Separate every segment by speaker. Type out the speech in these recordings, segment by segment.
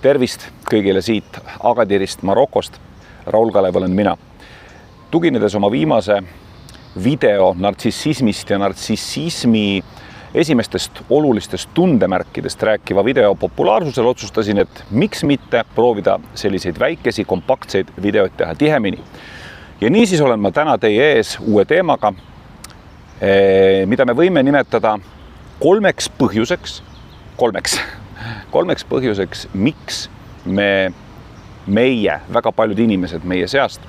Speaker 1: Tervist kõigile siit Agadirist, Marokost. Raul Kalev olen mina. Tuginedes oma viimase video nartsissismist ja nartsissismi esimestest olulistest tundemärkidest rääkiva video populaarsusel otsustasin, et miks mitte proovida selliseid väikesi, kompaktseid videoid teha tihemini. Ja niisiis olen ma täna teie ees uue teemaga, mida me võime nimetada kolmeks põhjuseks, miks meie, väga paljud inimesed meie seast,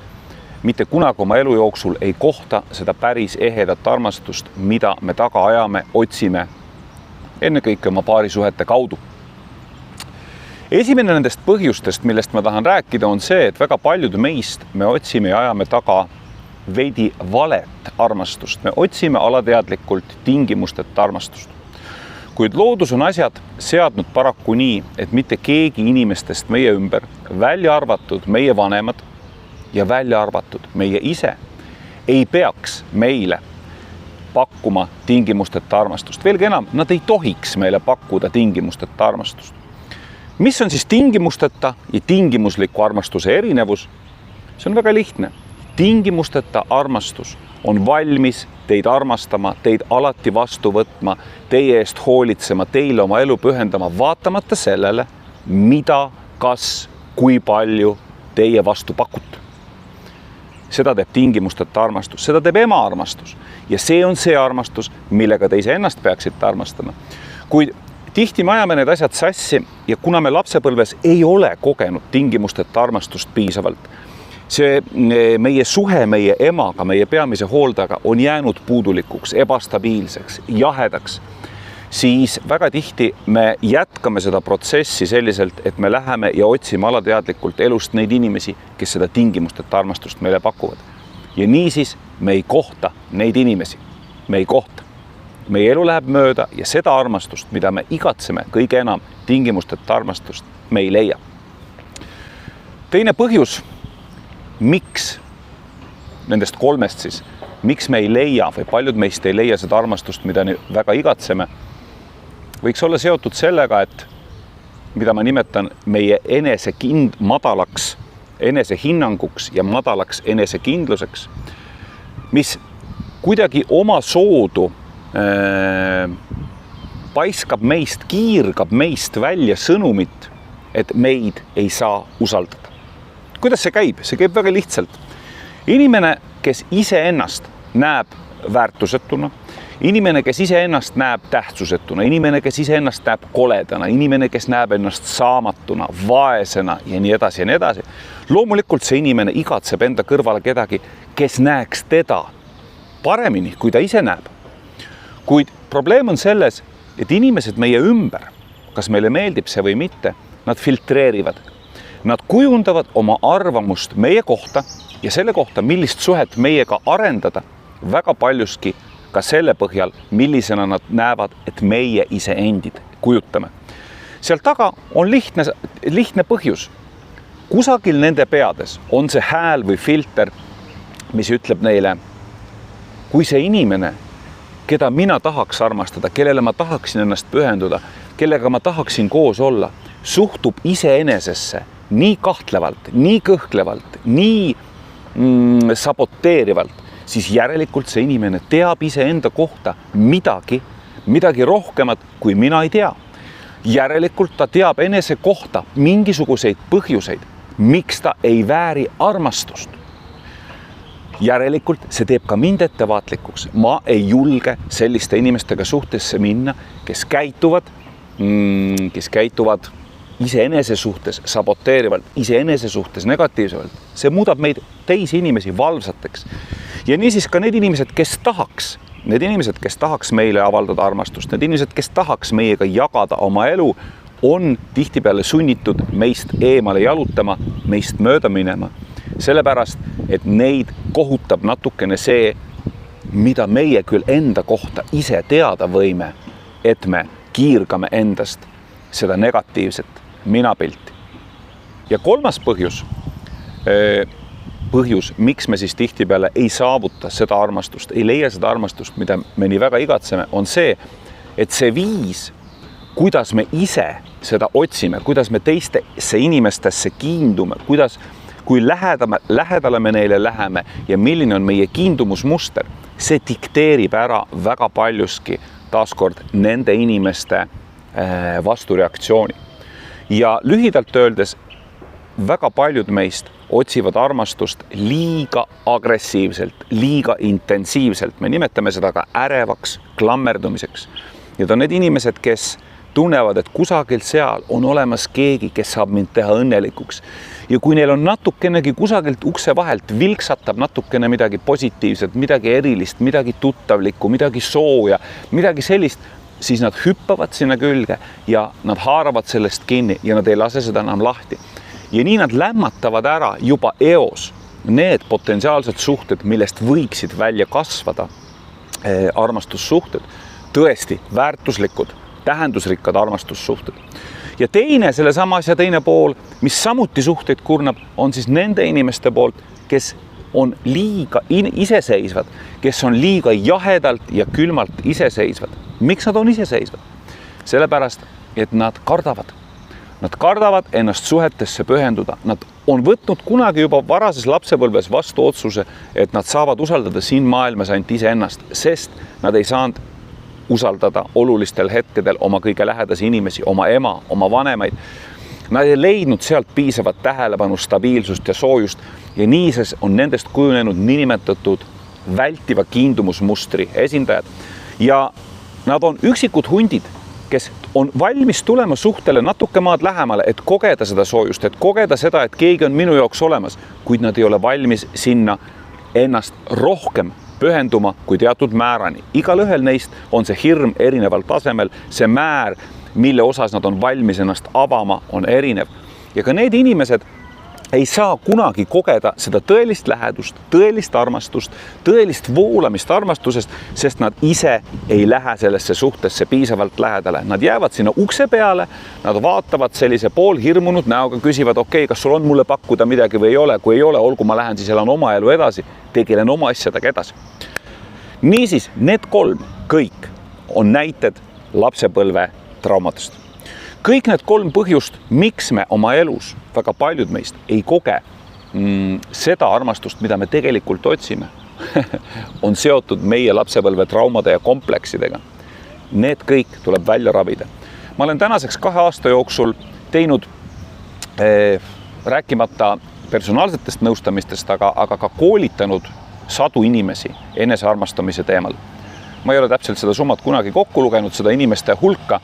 Speaker 1: mitte kunagi oma elu jooksul ei kohta seda päris ehedat armastust, mida me taga ajame, otsime ennekõike oma paarisuhete kaudu. Esimene nendest põhjustest, millest ma tahan rääkida, on see, et väga paljud meist me otsime ja ajame taga veidi valet armastust. Me otsime alateadlikult tingimusteta armastust. Kuid loodus on asjad seadnud paraku nii, et mitte keegi inimestest meie ümber, välja arvatud meie vanemad ja välja arvatud meie ise, ei peaks meile pakkuma tingimusteta armastust. Veelgi enam, nad ei tohiks meile pakkuda tingimusteta armastust. Mis on siis tingimusteta ja tingimusliku armastuse erinevus? See on väga lihtne. Tingimusteta armastus on valmis teid armastama, teid alati vastu võtma, teie eest hoolitsema, teile oma elu pühendama, vaatamata sellele, mida, kas, kui palju teie vastu pakute. Seda teeb tingimusteta armastus, seda teeb ema armastus ja see on see armastus, millega te iseennast peaksite armastama. Kuid tihti me ajame need asjad sassi ja kuna me lapsepõlves ei ole kogenud tingimusteta armastust piisavalt, see meie suhe meie emaga, meie peamise hooldajaga on jäänud puudulikuks, ebastabiilseks, jahedaks, siis väga tihti me jätkame seda protsessi selliselt, et me läheme ja otsime alateadlikult elust neid inimesi, kes seda tingimusteta armastust meile pakuvad. Ja niisiis me ei kohta neid inimesi, me ei kohta. Meie elu läheb mööda ja seda armastust, mida me igatseme kõige enam tingimusteta armastust, me ei leia. Teine põhjus, miks nendest kolmest siis, miks me ei leia või paljud meist ei leia seda armastust, mida väga igatseme, võiks olla seotud sellega, et mida ma nimetan meie madalaks enesehinnanguks ja madalaks enesekindluseks, mis kuidagi oma soodu paiskab meist, kiirgab meist välja sõnumit, et meid ei saa usaldada. Kuidas see käib? See käib väga lihtsalt. Inimene, kes iseennast näeb väärtusetuna, inimene, kes iseennast näeb tähtsusetuna, inimene, kes iseennast näeb koledana, inimene, kes näeb ennast saamatuna, vaesena ja nii edasi ja nii edasi. Loomulikult see inimene igatseb enda kõrvale kedagi, kes näeks teda paremini, kui ta ise näeb. Kuid probleem on selles, et inimesed meie ümber, kas meile meeldib see või mitte, nad filtreerivad. Nad kujundavad oma arvamust meie kohta ja selle kohta, millist suhet meiega arendada, väga paljuski ka selle põhjal, millisena nad näevad, et meie ise endid kujutame. Seal taga on lihtne põhjus. Kusagil nende peades on see hääl või filter, mis ütleb neile, kui see inimene, keda mina tahaks armastada, kellele ma tahaksin ennast pühenduda, kellega ma tahaksin koos olla, suhtub iseenesesse nii kahtlevalt, nii kõhklevalt, nii saboteerivalt, siis järelikult see inimene teab iseenda kohta midagi rohkemat, kui mina ei tea. Järelikult ta teab enese kohta mingisuguseid põhjuseid, miks ta ei vääri armastust. Järelikult see teeb ka mind ettevaatlikuks. Ma ei julge selliste inimestega suhtesse minna, kes käituvad iseenese suhtes saboteerivalt, iseenese suhtes negatiivselt. See muudab meid teisi inimesi valvsateks. Ja niisiis ka need inimesed, kes tahaks meile avaldada armastust, need inimesed, kes tahaks meiega jagada oma elu, on tihtipeale sunnitud meist eemale jalutama, meist mööda minema. Sellepärast, et neid kohutab natukene see, mida meie küll enda kohta ise teada võime, et me kiirgame endast seda negatiivset minapilti. Ja kolmas põhjus, miks me siis tihtipeale ei saavuta seda armastust, ei leia seda armastust, mida me nii väga igatseme, on see, et see viis, kuidas me ise seda otsime, kuidas me teistesse inimestesse kiindume, kui lähedale me neile läheme ja milline on meie kiindumusmuster, see dikteerib ära väga paljuski taaskord nende inimeste vastureaktsiooni. Ja lühidalt öeldes, väga paljud meist otsivad armastust liiga agressiivselt, liiga intensiivselt. Me nimetame seda ka ärevaks klammerdumiseks. Need on need inimesed, kes tunnevad, et kusagilt seal on olemas keegi, kes saab mind teha õnnelikuks. Ja kui neil on natukenegi kusagilt ukse vahelt vilksatab natukene midagi positiivset, midagi erilist, midagi tuttavlikku, midagi sooja, midagi sellist, siis nad hüppavad sinna külge ja nad haaravad sellest kinni ja nad ei lase seda enam lahti. Ja nii nad lämmatavad ära juba eos need potentsiaalsed suhted, millest võiksid välja kasvada armastussuhted, tõesti väärtuslikud, tähendusrikkad armastussuhted. Ja teine, sellesama asja teine pool, mis samuti suhteid kurnab, on siis nende inimeste poolt, kes on liiga iseseisvad, kes on liiga jahedalt ja külmalt iseseisvad. Miks nad on iseseisvad? Sellepärast, et nad kardavad. Nad kardavad ennast suhetesse pühenduda. Nad on võtnud kunagi juba varases lapsepõlves vastu otsuse, et nad saavad usaldada siin maailmas ainult iseennast, sest nad ei saanud usaldada olulistel hetkedel oma kõige lähedasi inimesi, oma ema, oma vanemaid. Nad ei leidnud sealt piisavat tähelepanu, stabiilsust ja soojust ja nii on nendest kujunenud niinimetatud vältiva kiindumusmustri esindajad. Ja nad on üksikud hundid, kes on valmis tulema suhtele natuke maad lähemale, et kogeda seda soojust, et kogeda seda, et keegi on minu jaoks olemas, kuid nad ei ole valmis sinna ennast rohkem pühenduma kui teatud määrani. Igal ühel neist on see hirm erineval tasemel, see määr, mille osas nad on valmis ennast avama, on erinev. Ja ka need inimesed ei saa kunagi kogeda seda tõelist lähedust, tõelist armastust, tõelist voolamist armastusest, sest nad ise ei lähe sellesse suhtesse piisavalt lähedale. Nad jäävad sinna ukse peale, nad vaatavad sellise poolhirmunud näoga, küsivad, okei, kas sul on mulle pakkuda midagi või ei ole, kui ei ole, olgu ma lähen, siis elan oma elu edasi, tegelen oma asjadega edasi. Niisiis, need kolm kõik on näited lapsepõlve traumadest. Kõik need kolm põhjust, miks me oma elus, väga paljud meist, ei koge seda armastust, mida me tegelikult otsime, on seotud meie lapsepõlve traumade ja kompleksidega. Need kõik tuleb välja ravida. Ma olen tänaseks 2 aasta jooksul teinud, rääkimata personaalsetest nõustamistest, aga ka koolitanud sadu inimesi enesearmastamise teemal. Ma ei ole täpselt seda summat kunagi kokku lugenud, seda inimeste hulka,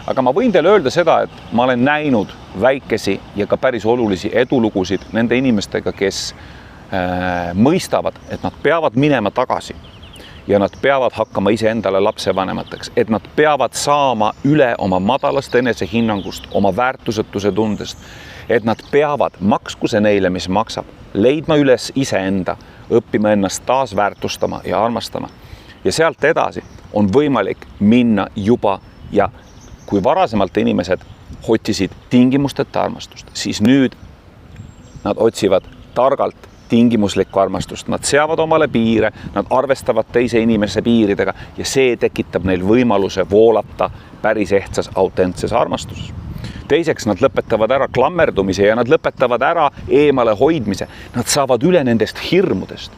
Speaker 1: aga ma võin teile öelda seda, et ma olen näinud väikesi ja ka päris olulisi edulugusid nende inimestega, kes mõistavad, et nad peavad minema tagasi ja nad peavad hakkama iseendale lapsevanemateks, et nad peavad saama üle oma madalast enesehinnangust, oma väärtusetuse tundest, et nad peavad, maksku see neile, mis maksab, leidma üles iseenda, õppima ennast taas väärtustama ja armastama. Ja sealt edasi on võimalik minna juba ja kui varasemalt inimesed otsisid tingimusteta armastust, siis nüüd nad otsivad targalt tingimuslikku armastust. Nad seavad omale piire, nad arvestavad teise inimese piiridega ja see tekitab neil võimaluse voolata päris ehtsas, autentses armastuses. Teiseks, nad lõpetavad ära klammerdumise ja nad lõpetavad ära eemale hoidmise. Nad saavad üle nendest hirmudest.